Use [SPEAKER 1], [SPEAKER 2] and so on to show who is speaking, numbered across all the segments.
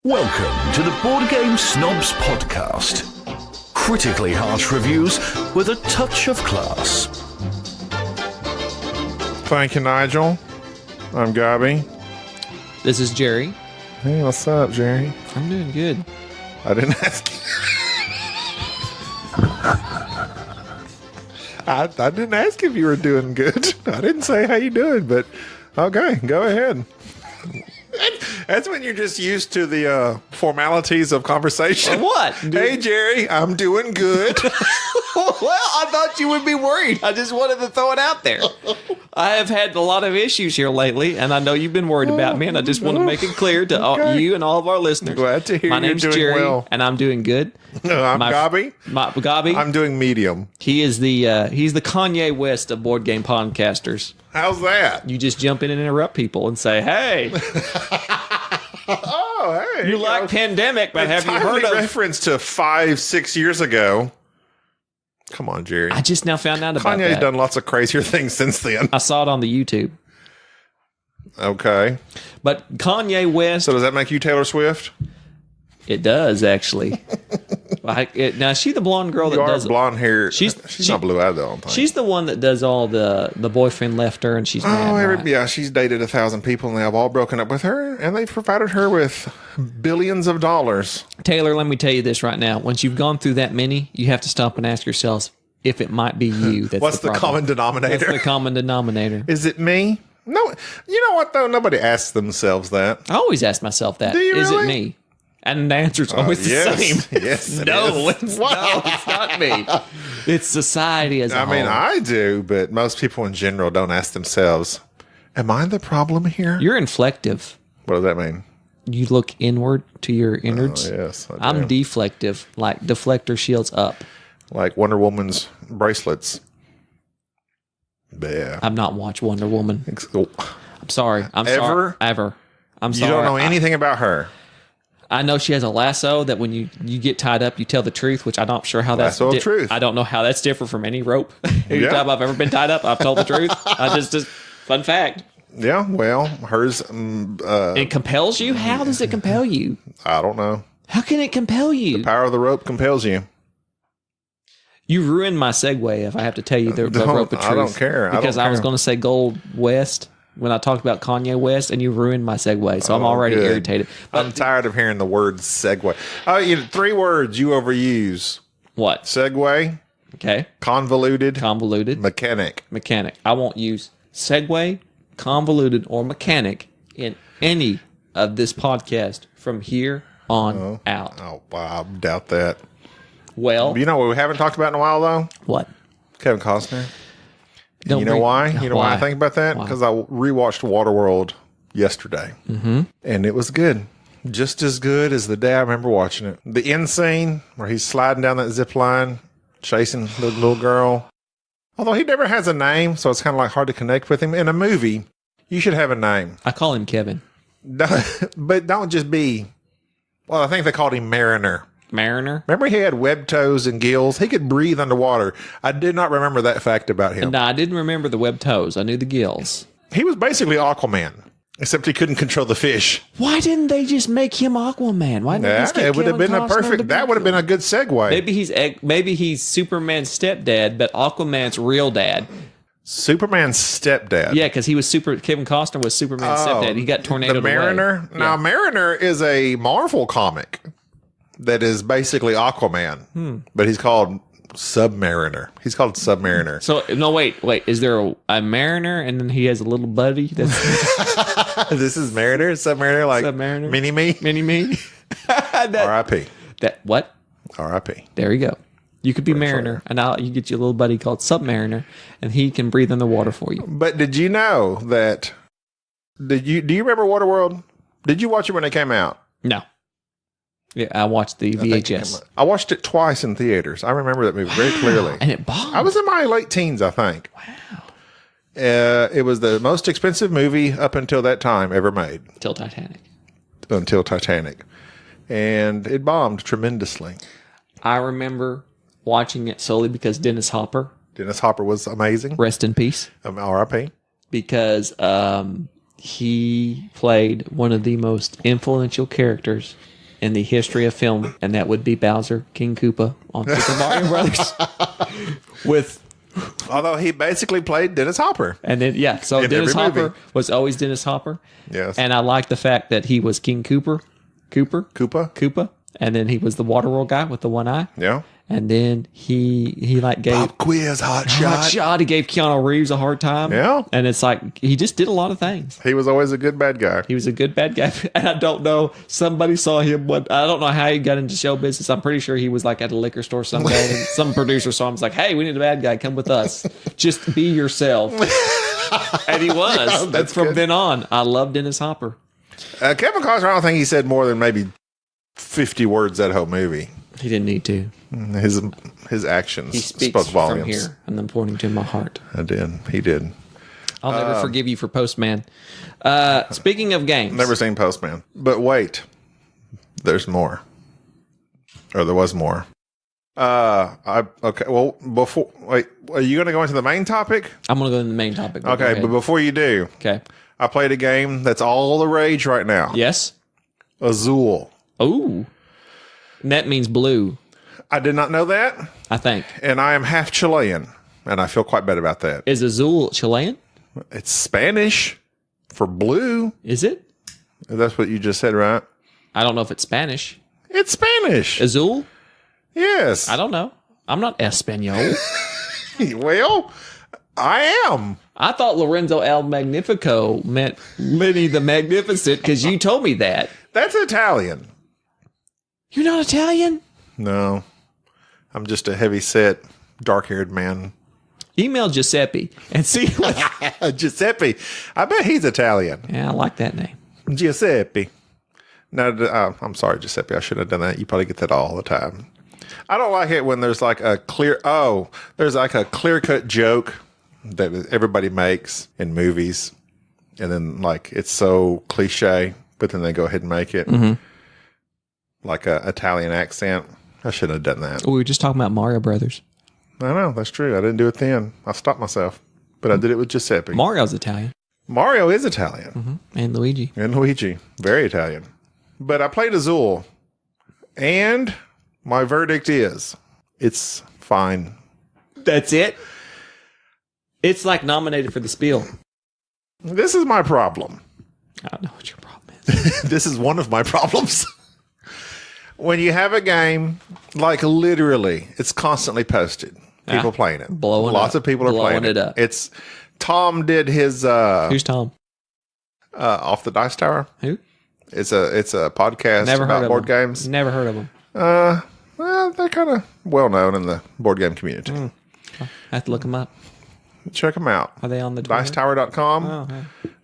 [SPEAKER 1] Welcome to the Board Game Snobs podcast. Critically harsh reviews with a touch of class.
[SPEAKER 2] Thank you, Nigel. I'm Gabby.
[SPEAKER 3] This is Jerry.
[SPEAKER 2] Hey, what's up, Jerry?
[SPEAKER 3] I'm doing good.
[SPEAKER 2] I didn't ask. I didn't ask if you were doing good. I didn't say how you doing, but okay, go ahead. That's when you're just used to the formalities of conversation.
[SPEAKER 3] What?
[SPEAKER 2] Hey, Jerry, I'm doing good.
[SPEAKER 3] Well, I thought you would be worried. I just wanted to throw it out there. I have had a lot of issues here lately, and I know you've been worried about me, and I just want to make it clear to all, you and all of our listeners.
[SPEAKER 2] Glad to hear
[SPEAKER 3] My
[SPEAKER 2] you're
[SPEAKER 3] name's
[SPEAKER 2] doing
[SPEAKER 3] Jerry,
[SPEAKER 2] well.
[SPEAKER 3] and I'm doing good.
[SPEAKER 2] I'm Gabby.
[SPEAKER 3] Gabby.
[SPEAKER 2] I'm doing medium.
[SPEAKER 3] He is he's the Kanye West of board game podcasters.
[SPEAKER 2] How's that?
[SPEAKER 3] You just jump in and interrupt people and say, "Hey,
[SPEAKER 2] Oh, hey.
[SPEAKER 3] you like pandemic, but have you heard of?"
[SPEAKER 2] reference to 5-6 years ago. Come on, Jerry.
[SPEAKER 3] I just now found out about
[SPEAKER 2] Kanye's
[SPEAKER 3] that.
[SPEAKER 2] done lots of crazier things since then.
[SPEAKER 3] I saw it on the YouTube.
[SPEAKER 2] Okay.
[SPEAKER 3] But Kanye West,
[SPEAKER 2] So does that make you Taylor Swift?
[SPEAKER 3] it does actually. Now is she the blonde girl
[SPEAKER 2] You
[SPEAKER 3] that
[SPEAKER 2] are
[SPEAKER 3] does
[SPEAKER 2] blonde hair.
[SPEAKER 3] She's-
[SPEAKER 2] not blue-eyed, though, I don't think.
[SPEAKER 3] She's the one that does all the boyfriend left her and she's mad, right?
[SPEAKER 2] Yeah, she's dated 1,000 people, and they have all broken up with her, and they've provided her with billions of dollars.
[SPEAKER 3] Taylor, let me tell you this right now. Once you've gone through that many, you have to stop and ask yourselves if it might be you. That's
[SPEAKER 2] What's the
[SPEAKER 3] problem.
[SPEAKER 2] common denominator?
[SPEAKER 3] What's the common denominator?
[SPEAKER 2] Is it me? No. You know what, though? Nobody asks themselves that.
[SPEAKER 3] I always ask myself that.
[SPEAKER 2] Do you
[SPEAKER 3] Is
[SPEAKER 2] really?
[SPEAKER 3] it me? And the answer's always the
[SPEAKER 2] yes.
[SPEAKER 3] same.
[SPEAKER 2] Yes, it
[SPEAKER 3] No,
[SPEAKER 2] is.
[SPEAKER 3] it's not me. It's society as a
[SPEAKER 2] I
[SPEAKER 3] whole.
[SPEAKER 2] mean, I do, but most people in general don't ask themselves, am I the problem here?
[SPEAKER 3] You're inflective.
[SPEAKER 2] What does that mean?
[SPEAKER 3] You look inward to your innards.
[SPEAKER 2] Oh, yes, I
[SPEAKER 3] I'm
[SPEAKER 2] do.
[SPEAKER 3] deflective, like deflector shields up.
[SPEAKER 2] Like Wonder Woman's bracelets. Yeah.
[SPEAKER 3] I've not watched Wonder Woman.
[SPEAKER 2] Oh,
[SPEAKER 3] I'm sorry. I'm
[SPEAKER 2] Ever?
[SPEAKER 3] sorry. Ever. I'm
[SPEAKER 2] you
[SPEAKER 3] sorry.
[SPEAKER 2] don't know anything about her.
[SPEAKER 3] I know she has a lasso that when you get tied up, you tell the truth, which I'm not sure how that's
[SPEAKER 2] Lasso of truth.
[SPEAKER 3] I don't know how that's different from any rope. Every
[SPEAKER 2] Yeah.
[SPEAKER 3] time I've ever been tied up, I've told the truth. I just fun fact.
[SPEAKER 2] Yeah, well, hers,
[SPEAKER 3] It compels you? How does it compel you?
[SPEAKER 2] I don't know.
[SPEAKER 3] How can it compel you?
[SPEAKER 2] Power of the rope compels you.
[SPEAKER 3] You ruined my segue if I have to tell you the
[SPEAKER 2] Don't-
[SPEAKER 3] rope of truth.
[SPEAKER 2] I don't care.
[SPEAKER 3] Because I was
[SPEAKER 2] care.
[SPEAKER 3] going to say Gold West when I talked about Kanye West, and you ruined my segue. So I'm already
[SPEAKER 2] good.
[SPEAKER 3] irritated.
[SPEAKER 2] I'm tired of hearing the word segue. Oh, 3 words you overuse.
[SPEAKER 3] What?
[SPEAKER 2] Segue,
[SPEAKER 3] Okay.
[SPEAKER 2] convoluted,
[SPEAKER 3] Convoluted.
[SPEAKER 2] mechanic.
[SPEAKER 3] Mechanic. I won't use segue, convoluted, or mechanic in any of this podcast from here on out.
[SPEAKER 2] Oh, wow, I doubt that.
[SPEAKER 3] Well,
[SPEAKER 2] You know what we haven't talked about in a while, though?
[SPEAKER 3] what?
[SPEAKER 2] Kevin Costner.
[SPEAKER 3] Don't
[SPEAKER 2] You know
[SPEAKER 3] bring-
[SPEAKER 2] why? You know why I
[SPEAKER 3] Why?
[SPEAKER 2] think about that?
[SPEAKER 3] Why?
[SPEAKER 2] Because I rewatched Waterworld yesterday. Mm-hmm. And it was good. Just as good as the day I remember watching it. The end scene where he's sliding down that zip line, chasing the little girl. Although he never has a name, so it's kind of like hard to connect with him. In a movie, you should have a name.
[SPEAKER 3] I call him Kevin.
[SPEAKER 2] But don't just be... Well, I think they called him Mariner.
[SPEAKER 3] Mariner.
[SPEAKER 2] Remember he had webbed toes and gills? He could breathe underwater. I did not remember that fact about him.
[SPEAKER 3] No, I didn't remember the webbed toes. I knew the gills.
[SPEAKER 2] He was basically Aquaman, except he couldn't control the fish.
[SPEAKER 3] Why didn't they just make him Aquaman? Why didn't they
[SPEAKER 2] Yeah,
[SPEAKER 3] just get
[SPEAKER 2] it would have
[SPEAKER 3] Kevin
[SPEAKER 2] been a
[SPEAKER 3] Costner to
[SPEAKER 2] perfect.
[SPEAKER 3] be
[SPEAKER 2] That would have been a good segue.
[SPEAKER 3] Maybe he's Superman's stepdad, but Aquaman's real dad.
[SPEAKER 2] Superman's stepdad.
[SPEAKER 3] Yeah, because he was Kevin Costner was Superman's stepdad. He got tornadoed
[SPEAKER 2] The Mariner.
[SPEAKER 3] away.
[SPEAKER 2] Now,
[SPEAKER 3] Yeah.
[SPEAKER 2] Mariner is a Marvel comic that is basically Aquaman, but he's called Submariner. He's called Submariner.
[SPEAKER 3] So no, wait. Is there a Mariner and then he has a little buddy that's
[SPEAKER 2] This is Mariner, Submariner, like
[SPEAKER 3] Submariner.
[SPEAKER 2] Mini Me.
[SPEAKER 3] mini me?
[SPEAKER 2] R.I.P.
[SPEAKER 3] That what?
[SPEAKER 2] R.I.P.
[SPEAKER 3] There you go. You could be Mariner, and you get your little buddy called Submariner, and he can breathe in the water for you.
[SPEAKER 2] But did you know that? Do you remember Waterworld? Did you watch it when it came out?
[SPEAKER 3] No. Yeah, I watched the VHS,
[SPEAKER 2] I watched it twice in theaters. I remember that movie very clearly.
[SPEAKER 3] and it bombed.
[SPEAKER 2] I was in my late teens, I think.
[SPEAKER 3] Wow.
[SPEAKER 2] It was the most expensive movie up until that time ever made,
[SPEAKER 3] Till Titanic.
[SPEAKER 2] until Titanic. And it bombed tremendously.
[SPEAKER 3] I remember watching it solely because Dennis Hopper,
[SPEAKER 2] Dennis Hopper was amazing.
[SPEAKER 3] rest in peace,
[SPEAKER 2] R.I.P.
[SPEAKER 3] because he played one of the most influential characters in the history of film, and that would be Bowser King Koopa on Super Mario Brothers.
[SPEAKER 2] Although he basically played Dennis Hopper.
[SPEAKER 3] And then, so
[SPEAKER 2] In
[SPEAKER 3] Dennis
[SPEAKER 2] every
[SPEAKER 3] Hopper
[SPEAKER 2] movie.
[SPEAKER 3] was always Dennis Hopper.
[SPEAKER 2] Yes.
[SPEAKER 3] And I like the fact that he was King Koopa.
[SPEAKER 2] Koopa.
[SPEAKER 3] And then he was the Waterworld guy with the one eye.
[SPEAKER 2] Yeah.
[SPEAKER 3] And then he like gave
[SPEAKER 2] Pop quiz, hot shot.
[SPEAKER 3] He gave Keanu Reeves a hard time.
[SPEAKER 2] Yeah.
[SPEAKER 3] And it's like he just did a lot of things.
[SPEAKER 2] He was always a good bad guy.
[SPEAKER 3] He was a good bad guy. And I don't know, somebody saw him. I don't know how he got into show business. I'm pretty sure he was like at a liquor store someday. And some producer saw him, was like, hey, we need a bad guy. Come with us. Just be yourself. And he was.
[SPEAKER 2] That's
[SPEAKER 3] from
[SPEAKER 2] good.
[SPEAKER 3] then on. I love Dennis Hopper.
[SPEAKER 2] Kevin Costner, I don't think he said more than maybe 50 words that whole movie.
[SPEAKER 3] He didn't need to.
[SPEAKER 2] His actions
[SPEAKER 3] He speaks
[SPEAKER 2] spoke
[SPEAKER 3] from
[SPEAKER 2] volumes.
[SPEAKER 3] here, and I'm pointing to my heart.
[SPEAKER 2] I did. He did.
[SPEAKER 3] I'll never forgive you for Postman. Speaking of games.
[SPEAKER 2] Never seen Postman. But wait. There's more. Or there was more. Okay. Well, wait. Are you going to go into the main topic?
[SPEAKER 3] I'm going to go to the main topic.
[SPEAKER 2] Okay. But before you do,
[SPEAKER 3] Okay.
[SPEAKER 2] I played a game that's all the rage right now.
[SPEAKER 3] Yes?
[SPEAKER 2] Azul.
[SPEAKER 3] Ooh. And that means blue,
[SPEAKER 2] I did not know that.
[SPEAKER 3] I think.
[SPEAKER 2] And I am half Chilean. And I feel quite bad about that.
[SPEAKER 3] Is Azul Chilean?
[SPEAKER 2] It's Spanish for blue.
[SPEAKER 3] Is it?
[SPEAKER 2] That's what you just said, right?
[SPEAKER 3] I don't know if it's Spanish.
[SPEAKER 2] It's Spanish.
[SPEAKER 3] Azul?
[SPEAKER 2] Yes.
[SPEAKER 3] I don't know. I'm not Espanol.
[SPEAKER 2] Well, I am.
[SPEAKER 3] I thought Lorenzo El Magnifico meant Lenny the Magnificent because you told me that.
[SPEAKER 2] That's Italian.
[SPEAKER 3] You're not Italian?
[SPEAKER 2] No. I'm just a heavy set, dark haired man.
[SPEAKER 3] Email Giuseppe and see what.
[SPEAKER 2] Giuseppe. I bet he's Italian.
[SPEAKER 3] Yeah, I like that name.
[SPEAKER 2] Giuseppe. No, I'm sorry, Giuseppe. I shouldn't have done that. You probably get that all the time. I don't like it when there's like a clear cut joke that everybody makes in movies. And then like it's so cliche, but then they go ahead and make it. Mm-hmm. Like a Italian accent. I shouldn't have done that.
[SPEAKER 3] We were just talking about Mario Brothers.
[SPEAKER 2] I know, that's true. I didn't do it then. I stopped myself. But I did it with Giuseppe.
[SPEAKER 3] Mario's Italian.
[SPEAKER 2] Mario is Italian.
[SPEAKER 3] Mm-hmm. And Luigi.
[SPEAKER 2] And Luigi. Very Italian. But I played Azul. And my verdict is, it's fine.
[SPEAKER 3] That's it? It's like nominated for the Spiel.
[SPEAKER 2] This is my problem.
[SPEAKER 3] I don't know what your problem is.
[SPEAKER 2] This is one of my problems. When you have a game, like literally, it's constantly posted. People playing it.
[SPEAKER 3] Blowing
[SPEAKER 2] Lots
[SPEAKER 3] up.
[SPEAKER 2] of people are
[SPEAKER 3] Blowing
[SPEAKER 2] playing
[SPEAKER 3] it up.
[SPEAKER 2] It's Tom did his
[SPEAKER 3] Who's Tom?
[SPEAKER 2] Off the Dice Tower.
[SPEAKER 3] Who?
[SPEAKER 2] It's a podcast
[SPEAKER 3] Never heard
[SPEAKER 2] about
[SPEAKER 3] of
[SPEAKER 2] board
[SPEAKER 3] them.
[SPEAKER 2] games.
[SPEAKER 3] Never heard of them.
[SPEAKER 2] Well, they're kind of well known in the board game community.
[SPEAKER 3] I have to look them up.
[SPEAKER 2] Check them out.
[SPEAKER 3] Are they on the Twitter?
[SPEAKER 2] Dicetower.com.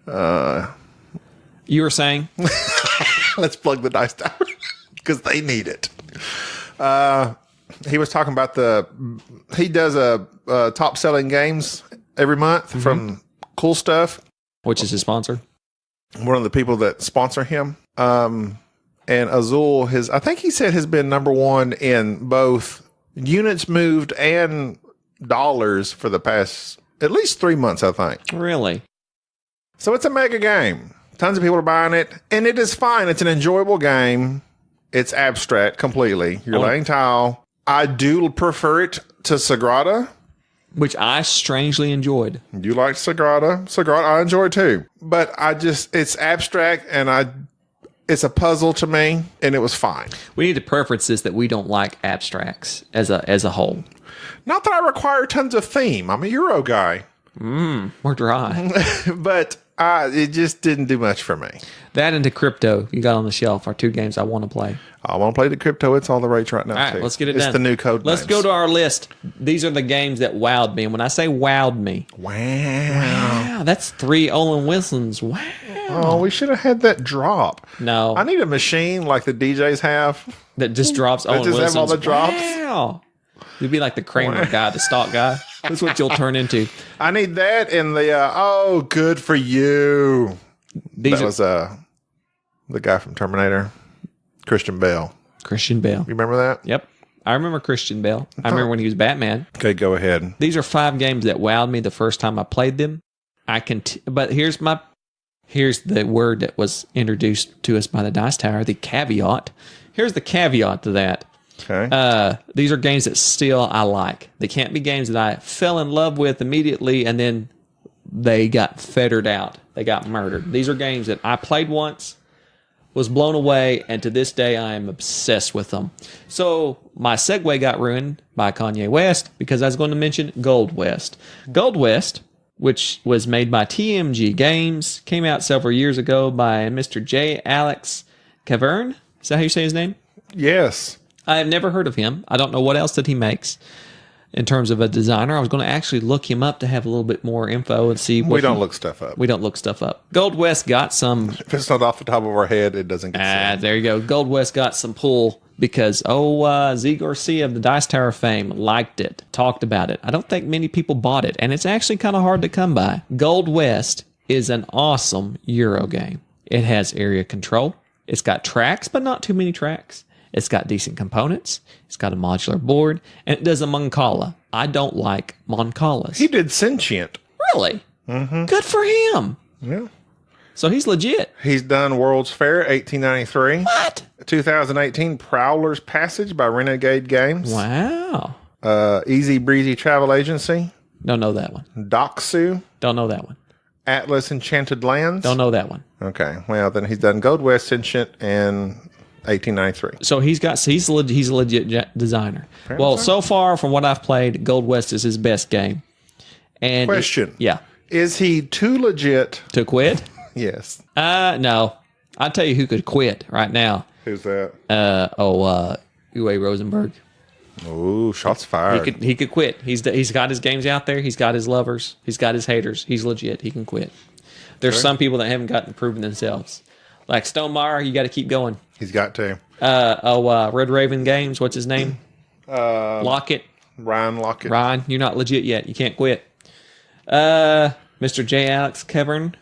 [SPEAKER 3] Oh, okay. You were saying?
[SPEAKER 2] Let's plug the Dice Tower because they need it. He was talking about he does a top selling games every month from Cool Stuff.
[SPEAKER 3] Which is his sponsor?
[SPEAKER 2] One of the people that sponsor him. And Azul, I think he said has been number one in both units moved and dollars for the past at least 3 months, I think.
[SPEAKER 3] Really?
[SPEAKER 2] So it's a mega game. Tons of people are buying it, and it is fine. It's an enjoyable game. It's abstract completely. You're laying tile. I do prefer it to Sagrada.
[SPEAKER 3] Which I strangely enjoyed.
[SPEAKER 2] You like Sagrada. Sagrada I enjoy too. But it's abstract, and it's a puzzle to me, and it was fine.
[SPEAKER 3] We need to preference this that we don't like abstracts as a whole.
[SPEAKER 2] Not that I require tons of theme. I'm a Euro guy.
[SPEAKER 3] We're dry.
[SPEAKER 2] But it just didn't do much for me.
[SPEAKER 3] That and the Crypto you got on the shelf are two games I want to play.
[SPEAKER 2] I want to play the Crypto. It's all the rage right now,
[SPEAKER 3] All right,
[SPEAKER 2] too.
[SPEAKER 3] let's get it done.
[SPEAKER 2] It's the new code
[SPEAKER 3] Let's
[SPEAKER 2] names.
[SPEAKER 3] go to our list. These are the games that wowed me. And when I say wowed me,
[SPEAKER 2] Wow.
[SPEAKER 3] that's 3 Olin Wilsons. Wow.
[SPEAKER 2] Oh, we should have had that drop.
[SPEAKER 3] No.
[SPEAKER 2] I need a machine like the DJs have.
[SPEAKER 3] That just drops Owen
[SPEAKER 2] just
[SPEAKER 3] Wilson's.
[SPEAKER 2] have all the drops?
[SPEAKER 3] Wow. You'd be like the Kramer guy, the stock guy. That's what you'll turn into.
[SPEAKER 2] I need that and the, good for you.
[SPEAKER 3] These
[SPEAKER 2] That
[SPEAKER 3] are
[SPEAKER 2] was the guy from Terminator, Christian Bale.
[SPEAKER 3] Christian Bale.
[SPEAKER 2] You remember that?
[SPEAKER 3] Yep. I remember Christian Bale. I remember when he was Batman.
[SPEAKER 2] Okay, go ahead.
[SPEAKER 3] These are 5 games that wowed me the first time I played them. But here's my Here's the word that was introduced to us by the Dice Tower, the caveat. Here's the caveat to that.
[SPEAKER 2] Okay.
[SPEAKER 3] These are games that still I like. They can't be games that I fell in love with immediately and then they got fettered out. They got murdered. These are games that I played once, was blown away, and to this day I am obsessed with them. So my segue got ruined by Kanye West because I was going to mention Gold West. Gold West, which was made by TMG Games, came out several years ago by Mr. J. Alex Cavern. Is that how you say his name?
[SPEAKER 2] Yes.
[SPEAKER 3] I have never heard of him. I don't know what else that he makes in terms of a designer. I was going to actually look him up to have a little bit more info and see what
[SPEAKER 2] We don't look stuff up.
[SPEAKER 3] We don't look stuff up. Gold West got some...
[SPEAKER 2] If it's not off the top of our head, it doesn't get said.
[SPEAKER 3] There you go. Gold West got some pull because, Z Garcia of the Dice Tower fame liked it, talked about it. I don't think many people bought it, and it's actually kind of hard to come by. Gold West is an awesome Euro game. It has area control. It's got tracks, but not too many tracks. It's got decent components. It's got a modular board, and it does a Moncala. I don't like Moncalas.
[SPEAKER 2] He did Sentient.
[SPEAKER 3] Really? Mm-hmm. Good for him.
[SPEAKER 2] Yeah.
[SPEAKER 3] So he's legit.
[SPEAKER 2] He's done World's Fair, 1893.
[SPEAKER 3] What?
[SPEAKER 2] 2018, Prowler's Passage by Renegade Games.
[SPEAKER 3] Wow.
[SPEAKER 2] Easy Breezy Travel Agency.
[SPEAKER 3] Don't know that one.
[SPEAKER 2] Doxu.
[SPEAKER 3] Don't know that one.
[SPEAKER 2] Atlas Enchanted Lands.
[SPEAKER 3] Don't know that one.
[SPEAKER 2] Okay. Well, then he's done Gold West, Sentient, and 1893.
[SPEAKER 3] So he's a legit designer. Well, so far from what I've played, Gold West is his best game. And
[SPEAKER 2] Question.
[SPEAKER 3] Yeah.
[SPEAKER 2] Is he too legit?
[SPEAKER 3] To quit?
[SPEAKER 2] Yes.
[SPEAKER 3] No. I'll tell you who could quit right now.
[SPEAKER 2] Who's that?
[SPEAKER 3] Uwe Rosenberg.
[SPEAKER 2] Ooh, shots fired.
[SPEAKER 3] He could quit. He's got his games out there. He's got his lovers. He's got his haters. He's legit. He can quit. There's some people that haven't gotten proven themselves. Like Stonemeyer, you got to keep going.
[SPEAKER 2] He's got to.
[SPEAKER 3] Red Raven Games. What's his name? Lockett.
[SPEAKER 2] Ryan Lockett.
[SPEAKER 3] Ryan, you're not legit yet. You can't quit. Mr. J. Alex Cavern.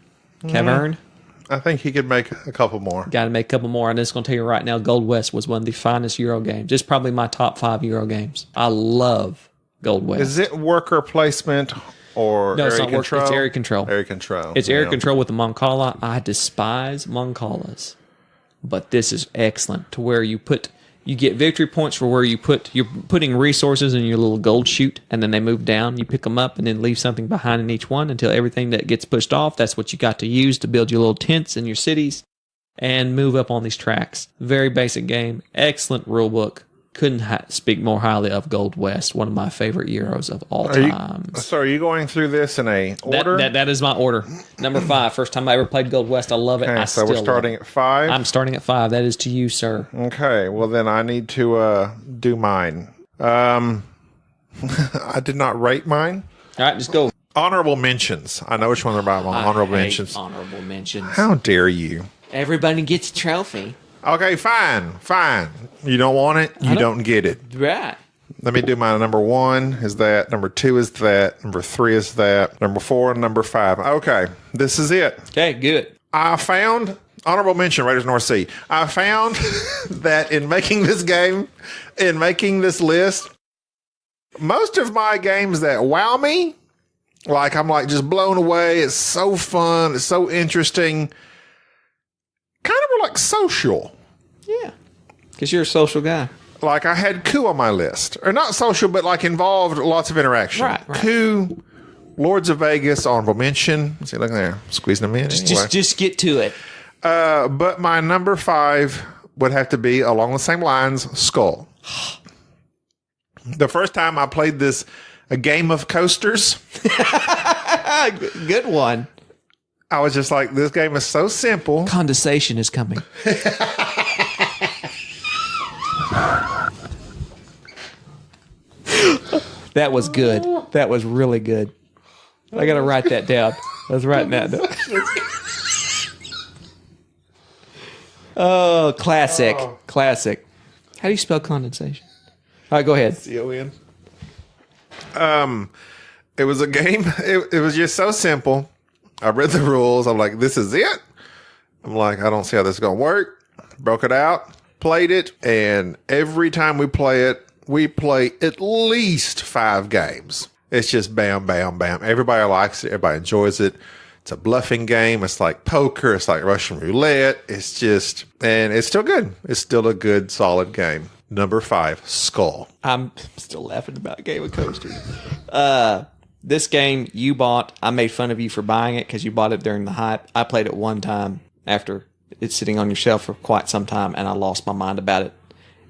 [SPEAKER 2] I think he could make a couple more.
[SPEAKER 3] Got to make a couple more. I'm just going to tell you right now, Gold West was one of the finest Euro games. It's probably my top 5 Euro games. I love Gold West.
[SPEAKER 2] Is it worker placement or
[SPEAKER 3] no,
[SPEAKER 2] area
[SPEAKER 3] it's not
[SPEAKER 2] control?
[SPEAKER 3] It's area control.
[SPEAKER 2] Area control.
[SPEAKER 3] It's area control with the Moncala. I despise Moncalas. But this is excellent to where you get victory points for where you're putting resources in your little gold chute, and then they move down. You pick them up and then leave something behind in each one until everything that gets pushed off, that's what you got to use to build your little tents in your cities and move up on these tracks. Very basic game. Excellent rule book. Couldn't speak more highly of Gold West, one of my favorite Euros of all time.
[SPEAKER 2] So are you going through this in a order?
[SPEAKER 3] That is my order. Number 5. First time I ever played Gold West. I love it.
[SPEAKER 2] Okay, so we're starting at 5?
[SPEAKER 3] I'm starting at 5. That is to you, sir.
[SPEAKER 2] Okay, well then I need to do mine. I did not rate mine.
[SPEAKER 3] All right, just go.
[SPEAKER 2] Honorable mentions. I know which one they're about. Honorable mentions.
[SPEAKER 3] Honorable mentions.
[SPEAKER 2] How dare you?
[SPEAKER 3] Everybody gets a trophy.
[SPEAKER 2] Okay, fine. You don't want it, you don't get it.
[SPEAKER 3] Right.
[SPEAKER 2] Let me do my number 1 is that. Number 2 is that. Number 3 is that. Number 4 and number 5. Okay, this is it.
[SPEAKER 3] Okay, good.
[SPEAKER 2] I found, honorable mention, Raiders North Sea. I found that in making this game, in making this list, most of my games that wow me, like I'm like just blown away, it's so fun, it's so interesting, kind of were like social.
[SPEAKER 3] Yeah, because you're a social guy.
[SPEAKER 2] Like I had Coup on my list. Or not social, but like involved lots of interaction.
[SPEAKER 3] Right.
[SPEAKER 2] Coup, Lords of Vegas, honorable mention. See, look there. Squeezing them in. Anyway.
[SPEAKER 3] Just get to it.
[SPEAKER 2] But my number 5 would have to be, along the same lines, Skull. The first time I played this, a game of coasters.
[SPEAKER 3] Good one.
[SPEAKER 2] I was just like, this game is so simple.
[SPEAKER 3] Condensation is coming. That was good. That was really good. I got to write that down. I was writing that down. Oh, classic. Classic. How do you spell condensation? All right, go ahead.
[SPEAKER 2] C-O-N. It was a game. It was just so simple. I read the rules. I'm like, this is it. I'm like, I don't see how this is going to work. Broke it out, played it, and every time we play it, we play at least 5 games. It's just bam, bam, bam. Everybody likes it. Everybody enjoys it. It's a bluffing game. It's like poker. It's like Russian roulette. It's just, and it's still good. It's still a good, solid game. Number 5, Skull.
[SPEAKER 3] I'm still laughing about Game of Coasters. This game you bought, I made fun of you for buying it because you bought it during the hype. I played it one time after it's sitting on your shelf for quite some time, and I lost my mind about it,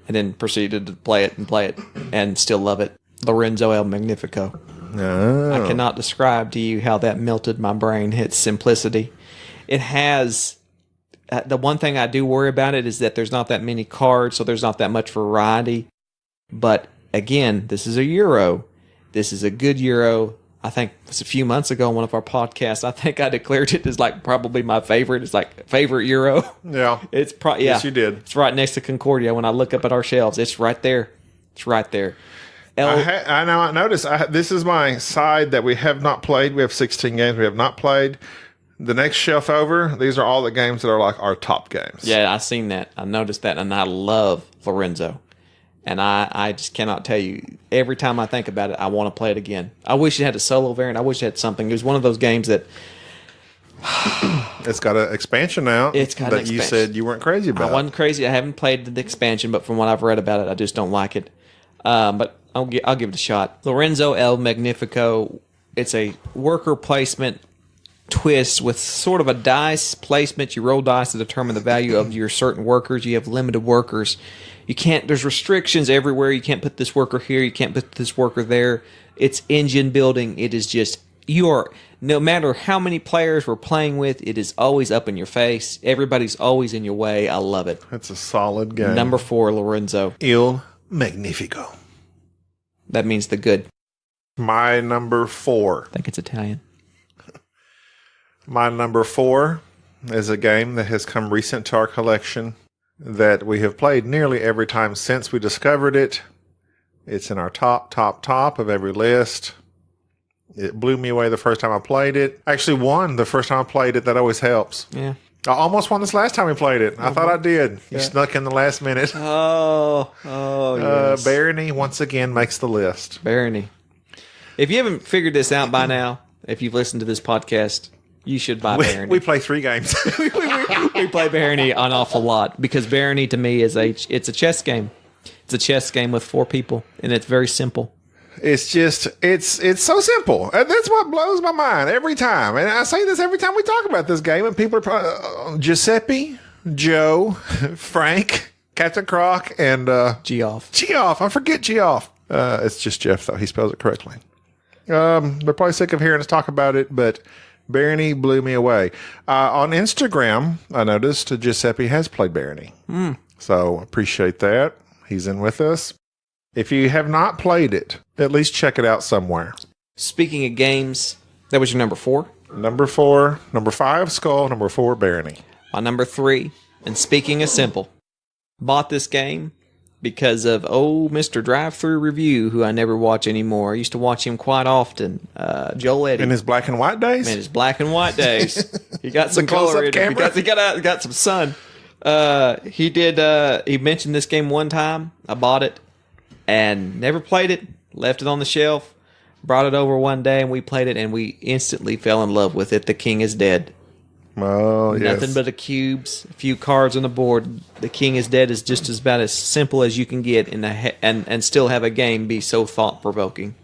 [SPEAKER 3] and then proceeded to play it, and still love it. Lorenzo El Magnifico.
[SPEAKER 2] Oh.
[SPEAKER 3] I cannot describe to you how that melted my brain. Its simplicity. It has... the one thing I do worry about it is that there's not that many cards, so there's not that much variety. But again, this is a Euro. This is a good Euro. I think it was a few months ago on one of our podcasts. I think I declared it as like probably my favorite. It's like favorite Euro.
[SPEAKER 2] Yeah.
[SPEAKER 3] It's
[SPEAKER 2] Yes, you did.
[SPEAKER 3] It's right next to Concordia. When I look up at our shelves, it's right there. It's right there.
[SPEAKER 2] I know. I noticed. This is my side that we have not played. We have 16 games we have not played. The next shelf over, these are all the games that are like our top games.
[SPEAKER 3] Yeah, I seen that. I noticed that, and I love Lorenzo. And I just cannot tell you. Every time I think about it, I want to play it again. I wish it had a solo variant. I wish it had something. It was one of those games that...
[SPEAKER 2] It's got an expansion now.
[SPEAKER 3] It's got an expansion.
[SPEAKER 2] You said you weren't crazy about.
[SPEAKER 3] I wasn't crazy. I haven't played the expansion, but from what I've read about it, I just don't like it. But I'll give it a shot. Lorenzo El Magnifico. It's a worker placement twist with sort of a dice placement. You roll dice to determine the value of your certain workers. You have limited workers. You can't, there's restrictions everywhere. You can't put this worker here. You can't put this worker there. It's engine building. It is just, no matter how many players we're playing with, it is always up in your face. Everybody's always in your way. I love it.
[SPEAKER 2] It's a solid game.
[SPEAKER 3] Number 4, Lorenzo.
[SPEAKER 2] Il Magnifico.
[SPEAKER 3] That means the good.
[SPEAKER 2] My number 4.
[SPEAKER 3] I think it's Italian.
[SPEAKER 2] My number 4 is a game that has come recent to our collection that we have played nearly every time since we discovered it. It's in our top of every list. It blew me away the first time I played it. I actually won the first time I played it. That always helps.
[SPEAKER 3] Yeah.
[SPEAKER 2] I almost won this last time we played it. I thought I did. You snuck in the last minute.
[SPEAKER 3] Oh, yes.
[SPEAKER 2] Barony once again makes the list.
[SPEAKER 3] Barony. If you haven't figured this out by now, if you've listened to this podcast, you should buy Barony.
[SPEAKER 2] We play 3 games.
[SPEAKER 3] We play Barony an awful lot because Barony to me is it's a chess game. It's a chess game with 4 people, and it's very simple.
[SPEAKER 2] It's just, it's so simple. And that's what blows my mind every time. And I say this every time we talk about this game, and people are probably, Giuseppe, Joe, Frank, Captain Croc, and
[SPEAKER 3] Geoff.
[SPEAKER 2] Geoff. I forget Geoff. It's just Jeff, though. He spells it correctly. They're probably sick of hearing us talk about it, but Barony blew me away. On Instagram, I noticed Giuseppe has played Barony. So appreciate that. He's in with us. If you have not played it, at least check it out somewhere.
[SPEAKER 3] Speaking of games, that was your number 4?
[SPEAKER 2] Number 4. Number 5, Skull. Number 4, Barony.
[SPEAKER 3] My number 3, and speaking of simple, bought this game because of Mr. Drive-Thru Review, who I never watch anymore. I used to watch him quite often. Joel Eddy.
[SPEAKER 2] In his black and white days?
[SPEAKER 3] In his black and white days. He got some color in it. He got some sun. He mentioned this game one time. I bought it and never played it. Left it on the shelf. Brought it over one day and we played it and we instantly fell in love with it. The King is Dead.
[SPEAKER 2] Oh, yes.
[SPEAKER 3] Nothing but cubes, a few cards on the board. The King is Dead is just about as simple as you can get and still have a game be so thought-provoking.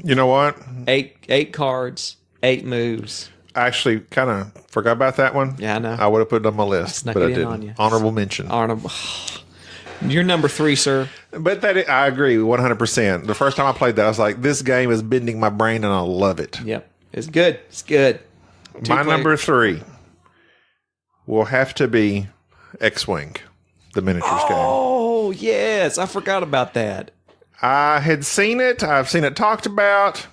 [SPEAKER 2] You know what?
[SPEAKER 3] 8 cards, 8 moves.
[SPEAKER 2] I actually kind of forgot about that one.
[SPEAKER 3] Yeah, I know.
[SPEAKER 2] I would have put it on my list, but I didn't.
[SPEAKER 3] On you.
[SPEAKER 2] Honorable mention.
[SPEAKER 3] You're number 3, sir.
[SPEAKER 2] But I agree 100%. The first time I played that, I was like, this game is bending my brain and I love it.
[SPEAKER 3] Yep. It's good. It's good.
[SPEAKER 2] My number 3 will have to be X-Wing, the miniatures game.
[SPEAKER 3] Oh, yes. I forgot about that.
[SPEAKER 2] I had seen it. I've seen it talked about.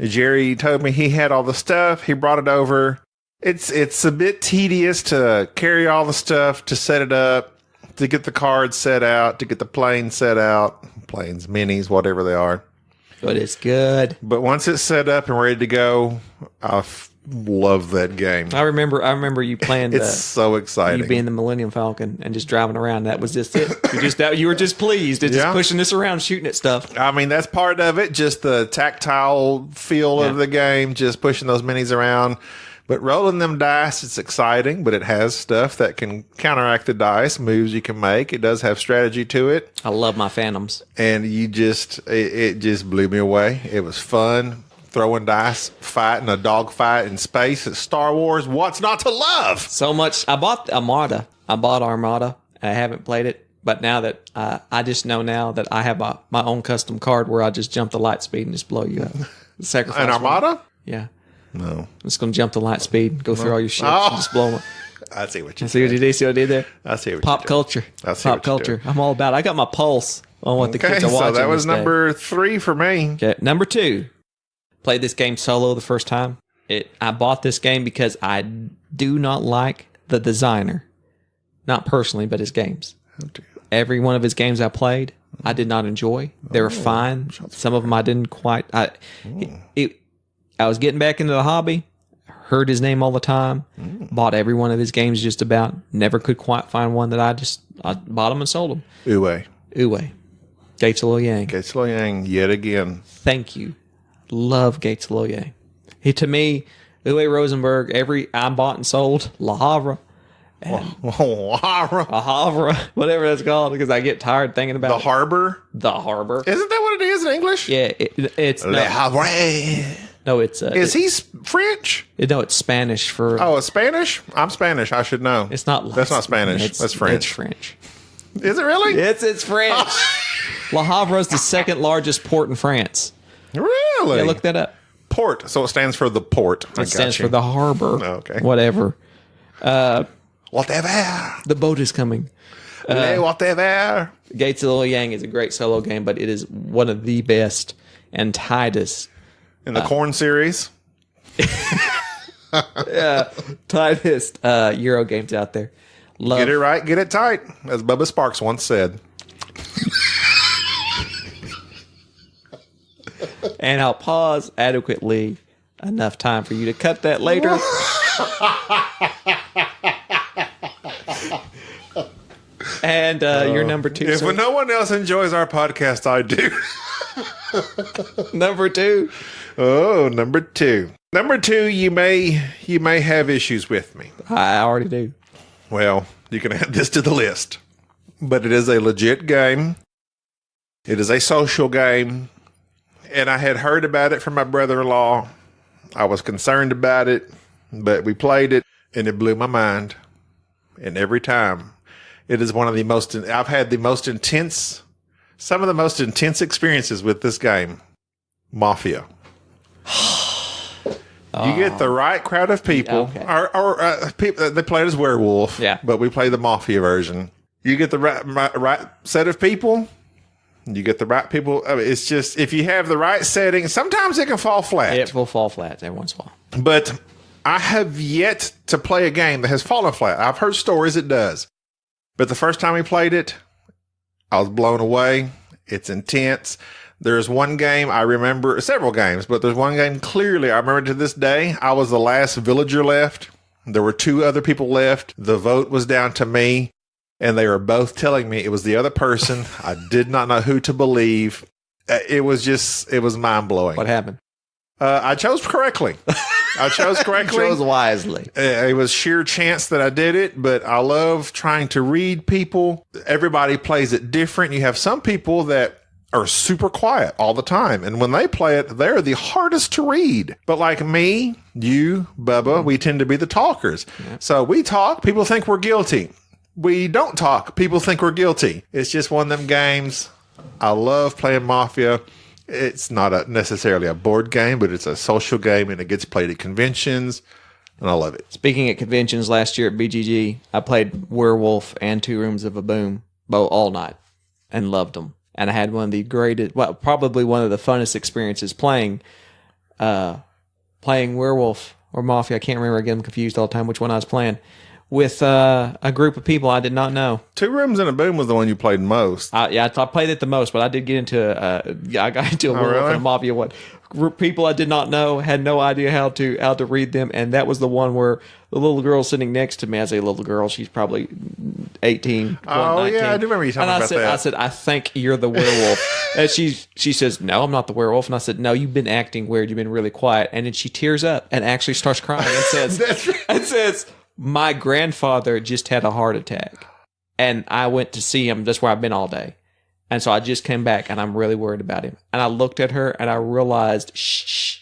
[SPEAKER 2] Jerry told me he had all the stuff. He brought it over. It's a bit tedious to carry all the stuff, to set it up, to get the cards set out, to get the planes set out. Planes, minis, whatever they are.
[SPEAKER 3] But it's good.
[SPEAKER 2] But once it's set up and ready to go, I love that game.
[SPEAKER 3] I remember you playing.
[SPEAKER 2] It's so exciting.
[SPEAKER 3] You being the Millennium Falcon and just driving around. That was just it. You were just pleased. It's just pushing this around, shooting at stuff.
[SPEAKER 2] I mean, that's part of it. Just the tactile feel of the game. Just pushing those minis around. But rolling them dice, it's exciting, but it has stuff that can counteract the dice, moves you can make. It does have strategy to it.
[SPEAKER 3] I love my Phantoms.
[SPEAKER 2] And it just blew me away. It was fun. Throwing dice, fighting a dog fight in space at Star Wars. What's not to love?
[SPEAKER 3] So much. I bought Armada. I haven't played it. But now that I just know now that I have my own custom card where I just jump the light speed and just blow you up. Sacrifice
[SPEAKER 2] An Armada?
[SPEAKER 3] One. Yeah.
[SPEAKER 2] No.
[SPEAKER 3] I'm just going to jump the light speed, go through all your shit, and just blow them up.
[SPEAKER 2] I see what you
[SPEAKER 3] See what you did? See what I did there?
[SPEAKER 2] I see what
[SPEAKER 3] Pop
[SPEAKER 2] you did.
[SPEAKER 3] culture.
[SPEAKER 2] I see
[SPEAKER 3] Pop
[SPEAKER 2] what you're
[SPEAKER 3] culture.
[SPEAKER 2] doing.
[SPEAKER 3] I'm all about it. I got my pulse on what the kids are watching.
[SPEAKER 2] So that was
[SPEAKER 3] this day.
[SPEAKER 2] number 3 for me.
[SPEAKER 3] Okay, number 2. Played this game solo the first time. I bought this game because I do not like the designer. Not personally, but his games. Every one of his games I played, I did not enjoy. They were fine. Some of them I didn't quite. I was getting back into the hobby. Heard his name all the time. Bought every one of his games just about. Never could quite find one that I bought them and sold them. Uwe. Gates of Loyang.
[SPEAKER 2] Gates Loyang yet again.
[SPEAKER 3] Thank you. Love Gates of Loyang. To me, Uwe Rosenberg, I bought and sold La Havre. Havre, whatever that's called, because I get tired thinking about
[SPEAKER 2] The Harbor?
[SPEAKER 3] The Harbor.
[SPEAKER 2] Isn't that what it is in English?
[SPEAKER 3] Yeah, it's
[SPEAKER 2] Le Havre.
[SPEAKER 3] no, it's
[SPEAKER 2] Is he French?
[SPEAKER 3] no, it's Spanish for.
[SPEAKER 2] Oh, it's Spanish? I'm Spanish. I should know.
[SPEAKER 3] It's not.
[SPEAKER 2] That's not Spanish. That's French.
[SPEAKER 3] It's French.
[SPEAKER 2] Is it really?
[SPEAKER 3] It's French. La Havre is the second largest port in France.
[SPEAKER 2] Really?
[SPEAKER 3] Yeah, look that up.
[SPEAKER 2] Port. So it stands for the port.
[SPEAKER 3] It stands for the harbor.
[SPEAKER 2] Okay.
[SPEAKER 3] Whatever.
[SPEAKER 2] Whatever.
[SPEAKER 3] The boat is coming.
[SPEAKER 2] Whatever.
[SPEAKER 3] Gates of Loyang is a great solo game, but it is one of the best and tightest.
[SPEAKER 2] In the Corn series.
[SPEAKER 3] Tightest Euro games out there.
[SPEAKER 2] Get it right, get it tight, as Bubba Sparks once said.
[SPEAKER 3] And I'll pause adequately enough time for you to cut that later. And your number 2.
[SPEAKER 2] If no one else enjoys our podcast, I do.
[SPEAKER 3] Number 2.
[SPEAKER 2] Oh, number 2. Number 2, you may have issues with me.
[SPEAKER 3] I already do.
[SPEAKER 2] Well, you can add this to the list. But it is a legit game. It is a social game. And I had heard about it from my brother-in-law. I was concerned about it, but we played it, and it blew my mind. And every time, it is one of the most, I've had the most intense, some of the most intense experiences with this game. Mafia. You get the right crowd of people,
[SPEAKER 3] Okay.
[SPEAKER 2] or people, they play it as werewolf,
[SPEAKER 3] Yeah.
[SPEAKER 2] but we play the Mafia version. You get the right set of people. You get the right people. I mean, it's just, if you have the right setting, sometimes it can fall flat.
[SPEAKER 3] It will fall flat every once in a while.
[SPEAKER 2] But I have yet to play a game that has fallen flat. I've heard stories it does. But the first time we played it, I was blown away. It's intense. There's one game I remember, several games, but there's one game clearly I remember to this day. I was the last villager left. There were 2 other people left. The vote was down to me. And they were both telling me it was the other person. I did not know who to believe. It was mind blowing.
[SPEAKER 3] What happened?
[SPEAKER 2] I chose correctly. I chose correctly.
[SPEAKER 3] Chose wisely.
[SPEAKER 2] It was sheer chance that I did it, but I love trying to read people. Everybody plays it different. You have some people that are super quiet all the time. And when they play it, they're the hardest to read. But like me, you, Bubba, we tend to be the talkers. Yeah. So we talk, people think we're guilty. We don't talk. People think we're guilty. It's just one of them games. I love playing Mafia. It's not necessarily a board game, but it's a social game, and it gets played at conventions, and I love it.
[SPEAKER 3] Speaking at conventions, last year at BGG, I played Werewolf and 2 Rooms of a Boom all night and loved them. And I had one of the greatest, probably one of the funnest experiences playing Werewolf or Mafia. I can't remember. I get them confused all the time which one I was playing. With a group of people I did not know.
[SPEAKER 2] 2 Rooms and a Boom was the one you played most.
[SPEAKER 3] I played it the most, but I did get into I got into a Werewolf and a Mafia one. people I did not know, had no idea how to read them, and that was the one where the little girl sitting next to me, I say little girl, she's probably 18.
[SPEAKER 2] Oh
[SPEAKER 3] 19.
[SPEAKER 2] yeah, I do remember you talking about that.
[SPEAKER 3] I said, I think you're the werewolf. And she says, no, I'm not the werewolf. And I said, no, you've been acting weird. You've been really quiet. And then she tears up and actually starts crying and says, my grandfather just had a heart attack, and I went to see him. That's where I've been all day. And so I just came back, and I'm really worried about him. And I looked at her, and I realized, shh.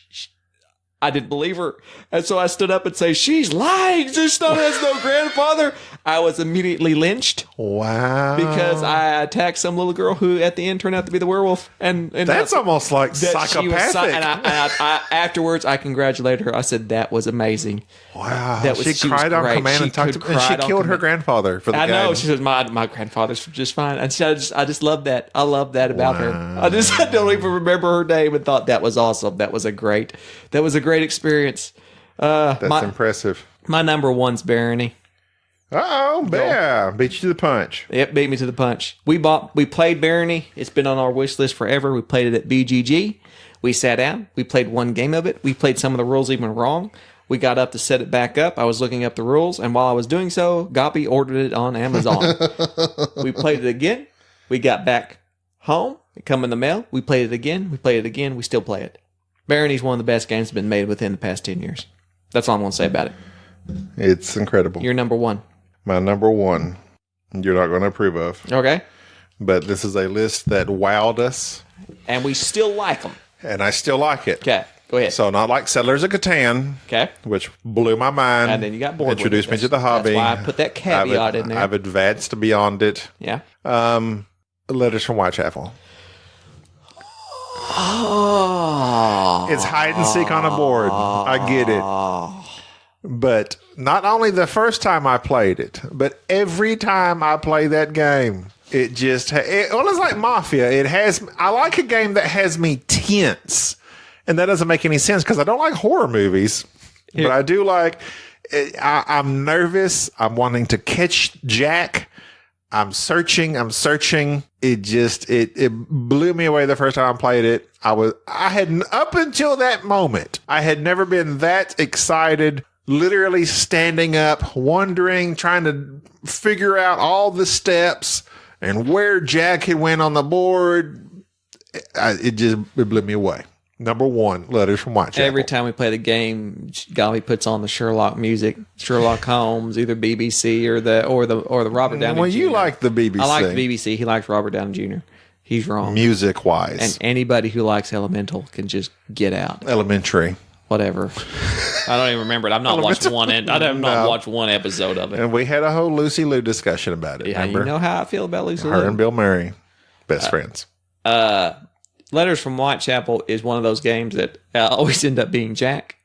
[SPEAKER 3] I didn't believe her. And so I stood up and say, she's lying. This son has no grandfather. I was immediately lynched.
[SPEAKER 2] Wow.
[SPEAKER 3] Because I attacked some little girl who at the end turned out to be the werewolf. And
[SPEAKER 2] that's almost like psychopathic.
[SPEAKER 3] I afterwards, I congratulated her. I said, that was amazing.
[SPEAKER 2] Wow.
[SPEAKER 3] She
[SPEAKER 2] cried on command and talked to and she killed her grandfather for the game.
[SPEAKER 3] I know. She said, my grandfather's just fine. And I just love that. I love that about her. I don't even remember her name and thought that was awesome. That was a great experience.
[SPEAKER 2] That's impressive.
[SPEAKER 3] My number one's Barony.
[SPEAKER 2] Yeah, beat you to the punch.
[SPEAKER 3] Yep, beat me to the punch. We played Barony. It's been on our wish list forever. We played it at BGG. We sat down. We played one game of it. We played some of the rules even wrong. We got up to set it back up. I was looking up the rules, and while I was doing so, Goppy ordered it on Amazon. We played it again. We got back home. It come in the mail. We played it again. We played it again. We still play it. Barony's one of the best games that's been made within the past 10 years. That's all I'm going to say about it.
[SPEAKER 2] It's incredible.
[SPEAKER 3] Your number one.
[SPEAKER 2] My number one, you're not going to approve of.
[SPEAKER 3] Okay.
[SPEAKER 2] But this is a list that wowed us.
[SPEAKER 3] And we still like them.
[SPEAKER 2] And I still like it.
[SPEAKER 3] Okay. Go ahead.
[SPEAKER 2] So not like Settlers of Catan.
[SPEAKER 3] Okay.
[SPEAKER 2] Which blew my mind.
[SPEAKER 3] And then you got bored
[SPEAKER 2] Introduced me to the hobby.
[SPEAKER 3] That's why I put that caveat in there.
[SPEAKER 2] I've advanced beyond it.
[SPEAKER 3] Yeah.
[SPEAKER 2] Letters from Whitechapel.
[SPEAKER 3] Oh.
[SPEAKER 2] It's hide and seek on a board. I get it. But not only the first time I played it, but every time I play that game, it's like Mafia. I like a game that has me tense. And that doesn't make any sense because I don't like horror movies. But I do like, I'm nervous. I'm wanting to catch Jack. I'm searching. It blew me away the first time I played it. I had, up until that moment, I had never been that excited, literally standing up, wondering, trying to figure out all the steps and where Jack had went on the board. It blew me away. Number one, Letters from Whitechapel.
[SPEAKER 3] Every time we play the game, Golly puts on the Sherlock music, Sherlock Holmes, either BBC or the Robert Downey Jr.
[SPEAKER 2] Well, you like the BBC.
[SPEAKER 3] I like the BBC. He likes Robert Downey Jr. He's wrong.
[SPEAKER 2] Music wise.
[SPEAKER 3] And anybody who likes Elemental can just get out.
[SPEAKER 2] Elementary.
[SPEAKER 3] Whatever. I don't even remember it. I've not watched one. I have not watched one episode of it.
[SPEAKER 2] And we had a whole Lucy Liu discussion about it.
[SPEAKER 3] Yeah,
[SPEAKER 2] remember?
[SPEAKER 3] You know how I feel about Lucy Liu.
[SPEAKER 2] Her and Bill Murray, best friends.
[SPEAKER 3] Letters from Whitechapel is one of those games that always end up being Jack.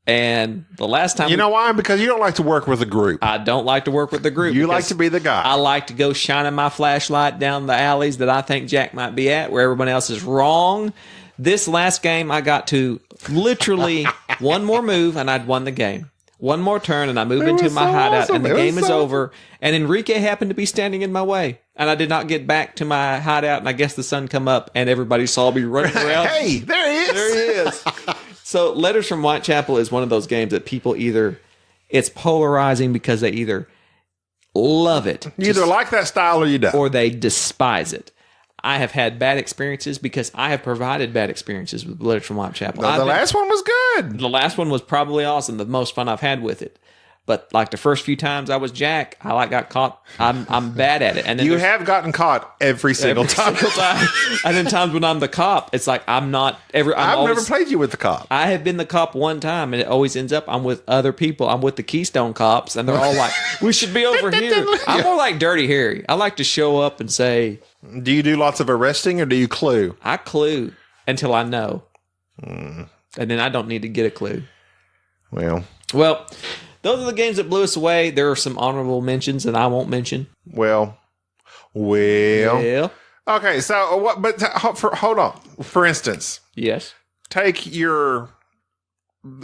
[SPEAKER 3] And the last time...
[SPEAKER 2] You know why? Because you don't like to work with a group.
[SPEAKER 3] I don't like to work with the group.
[SPEAKER 2] You like to be the guy.
[SPEAKER 3] I like to go shining my flashlight down the alleys that I think Jack might be at, where everyone else is wrong. This last game, I got to literally one more move, and I'd won the game. One more turn, and I move into my hideout, and the game is over. And Enrique happened to be standing in my way, and I did not get back to my hideout, and I guess the sun come up, and everybody saw me running around.
[SPEAKER 2] Hey, there he is.
[SPEAKER 3] There he is. So Letters from Whitechapel is one of those games that people it's polarizing because they either love it.
[SPEAKER 2] You either like that style or you don't.
[SPEAKER 3] Or they despise it. I have had bad experiences because I have provided bad experiences with Letters from Whitechapel.
[SPEAKER 2] The last one was good.
[SPEAKER 3] The last one was probably awesome. The most fun I've had with it. But like the first few times I was Jack, I got caught. I'm bad at it. And then
[SPEAKER 2] you have gotten caught every single time.
[SPEAKER 3] And then times when I'm the cop, it's like I'm not. I've
[SPEAKER 2] never played you with the cop.
[SPEAKER 3] I have been the cop one time, and it always ends up I'm with other people. I'm with the Keystone cops, and they're all like, "We should be over here." I'm more like Dirty Harry. I like to show up and say,
[SPEAKER 2] "Do you do lots of arresting, or do you clue?"
[SPEAKER 3] I clue until I know, and then I don't need to get a clue.
[SPEAKER 2] Well.
[SPEAKER 3] Those are the games that blew us away. There are some honorable mentions that I won't mention.
[SPEAKER 2] Well.
[SPEAKER 3] Yeah.
[SPEAKER 2] Okay, so what? But hold on. For instance,
[SPEAKER 3] yes.
[SPEAKER 2] Take your.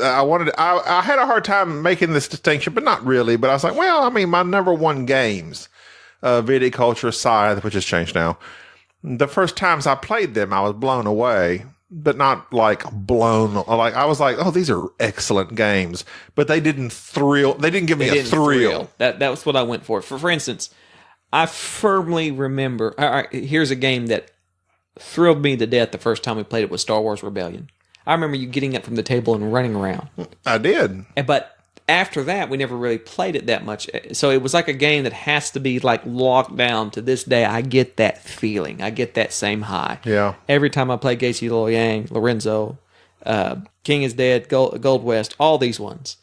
[SPEAKER 2] I had a hard time making this distinction, but not really. But I was like, well, I mean, my number one games, Viticulture, Scythe, which has changed now. The first times I played them, I was blown away. but not like blown. Like I was like, oh, these are excellent games, but they didn't thrill. They didn't give me a thrill.
[SPEAKER 3] That was what I went for. For instance, I firmly remember. All right, here's a game that thrilled me to death the first time we played it was Star Wars Rebellion. I remember you getting up from the table and running around.
[SPEAKER 2] I did.
[SPEAKER 3] But after that, we never really played it that much. So it was like a game that has to be like locked down. To this day, I get that feeling. I get that same high.
[SPEAKER 2] Yeah.
[SPEAKER 3] Every time I play Gacy Yang, Lorenzo, King is Dead, Gold West, all these ones.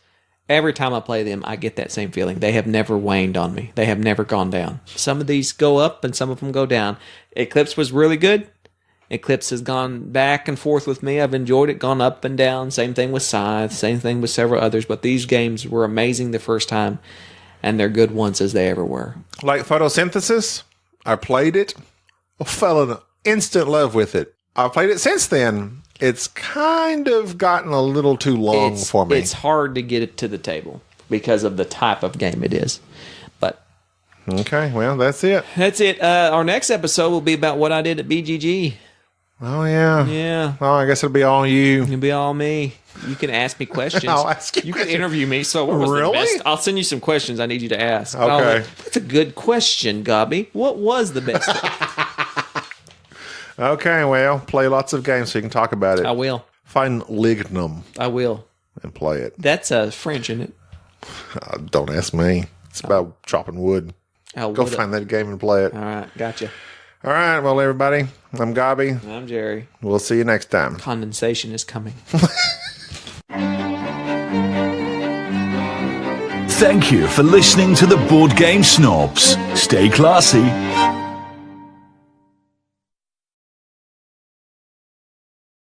[SPEAKER 3] Every time I play them, I get that same feeling. They have never waned on me. They have never gone down. Some of these go up and some of them go down. Eclipse was really good. Eclipse has gone back and forth with me. I've enjoyed it, gone up and down. Same thing with Scythe, same thing with several others. But these games were amazing the first time, and they're good ones as they ever were.
[SPEAKER 2] Like Photosynthesis, I played it, fell in instant love with it. I've played it since then. It's kind of gotten a little too long for me.
[SPEAKER 3] It's hard to get it to the table because of the type of game it is. But
[SPEAKER 2] okay, well, that's it.
[SPEAKER 3] That's it. Our next episode will be about what I did at BGG.
[SPEAKER 2] Oh, yeah.
[SPEAKER 3] Yeah.
[SPEAKER 2] Oh, I guess it'll be all you.
[SPEAKER 3] It'll be all me. You can ask me questions.
[SPEAKER 2] I'll ask you
[SPEAKER 3] You
[SPEAKER 2] questions.
[SPEAKER 3] can interview me. So what was
[SPEAKER 2] Really?
[SPEAKER 3] the best? I'll send you some questions I need you to ask.
[SPEAKER 2] Okay.
[SPEAKER 3] That's a good question, Gobby. What was the best?
[SPEAKER 2] Okay, well, play lots of games so you can talk about it.
[SPEAKER 3] I will.
[SPEAKER 2] Find Lignum
[SPEAKER 3] I will.
[SPEAKER 2] and play it.
[SPEAKER 3] That's French, isn't it?
[SPEAKER 2] Don't ask me. It's about chopping wood.
[SPEAKER 3] Oh,
[SPEAKER 2] Go
[SPEAKER 3] what
[SPEAKER 2] find that game and play it.
[SPEAKER 3] All right. Gotcha.
[SPEAKER 2] All right, well, everybody, I'm Gobby.
[SPEAKER 3] I'm Jerry.
[SPEAKER 2] We'll see you next time.
[SPEAKER 3] Condensation is coming.
[SPEAKER 1] Thank you for listening to the Board Game Snobs. Stay classy.